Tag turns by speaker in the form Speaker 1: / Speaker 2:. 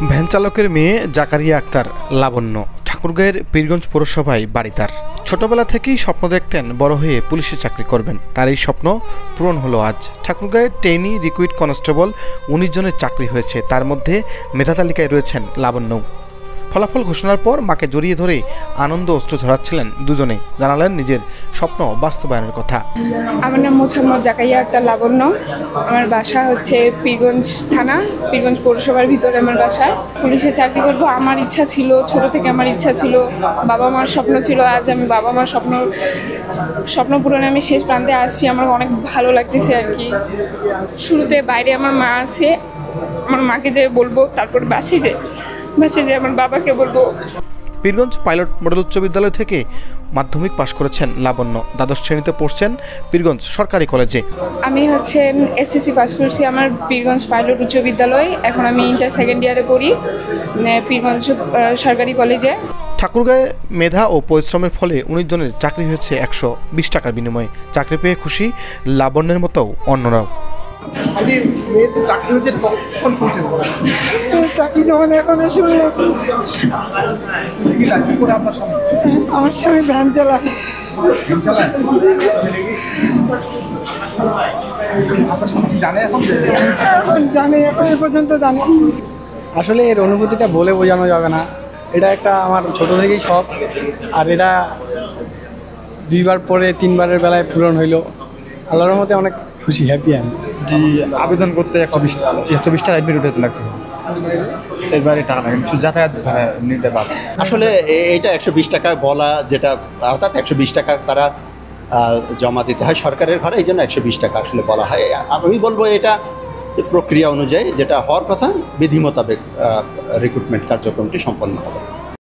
Speaker 1: Van চালকের মেয়ে জাকারিয়া আক্তার লাবণ্য ঠাকুরগাঁয়ের পীরগঞ্জ পৌরসভায় বাড়ি তার। ছোটবেলা থেকেই স্বপ্ন দেখতেন বড় হয়ে পুলিশে চাকরি করবেন। তার এই স্বপ্ন পূরণ হলো আজ। ঠাকুরগাঁয়ের টেইনি রিক্রুইট কনস্টেবল 19 জনের চাকরি হয়েছে, তার মধ্যে মেধা তালিকায় রয়েছেন লাবণ্যও। ফলাফল ঘোষণার পর মাকে জড়িয়ে ধরে আনন্দ অশ্রু ঝরাচ্ছিলেন দুজনে, জানালেন নিজের স্বপ্ন বাস্তবায়নের কথা।
Speaker 2: আমার নাম মোহাম্মদ জাকারিয়া আক্তার লাবণ্য। আমার বাসা হচ্ছে পীরগঞ্জ থানা, পীরগঞ্জ পৌরসভার ভিতরে আমার বাসা। পুলিশে চাকরি করব আমার ইচ্ছা ছিল, ছোট থেকে আমার ইচ্ছা ছিল। বাবা মার স্বপ্ন ছিল, আজ আমি বাবা মার স্বপ্ন পূরণে আমি শেষ প্রান্তে আসছি। আমার অনেক ভালো লাগতেছে আর কি। শুরুতে বাইরে আমার মা আছে, আমার মাকে যে বলবো, তারপর বাসে যে আমার বাবাকে বলবো।
Speaker 1: পীরগঞ্জ পাইলট মডেল উচ্চ বিদ্যালয় থেকে মাধ্যমিক পাশ করেছেন লাবণ্য। দ্বাদশ শ্রেণীতে পড়ছেন পীরগঞ্জ সরকারি কলেজে।
Speaker 2: আমি হচ্ছে এসএসসি পাস করছি আমার পীরগঞ্জ পাইলট উচ্চ বিদ্যালয়। এখন আমি ইন্টার সেকেন্ড ইয়ারে পড়ি পীরগঞ্জ সরকারি কলেজে।
Speaker 1: ঠাকুরগাঁয়ের মেধা ও পরিশ্রমের ফলে 19 জনের চাকরি হয়েছে 120 টাকার বিনিময়ে। চাকরি পেয়ে খুশি লাবণ্যের মতো অন্যরাও।
Speaker 2: চাকরি যখন এখন শুনলাম, আমার স্বামী ভ্যান চালায়। জানে এখন এ পর্যন্ত জানে।
Speaker 3: আসলে এর অনুভূতিটা বলে বোঝানো যাবে না। এটা একটা আমার ছোট থেকেই শখ, আর এটা 2বার পরে 3বারের বেলায় পূরণ হইলো। আল্লাহর রহমতে অনেক খুশি, হ্যাপি আমি।
Speaker 4: জি, আবেদন করতে 120 টাকা এডমিট উঠাতে লাগছে। এরবারে টাকা লাগে শুধু যাতায়াত নিতে পারে।
Speaker 5: আসলে এটা 120 টাকা বলা, যেটা অর্থাৎ 120 টাকা তারা জমা দিতে হয় সরকারের ঘরে, এই জন্য 120 টাকা আসলে বলা হয়। আমি বলবো এটা প্রক্রিয়া অনুযায়ী যেটা হওয়ার কথা, বিধি মোতাবেক রিক্রুটমেন্ট কার্যক্রমটি সম্পন্ন হবে।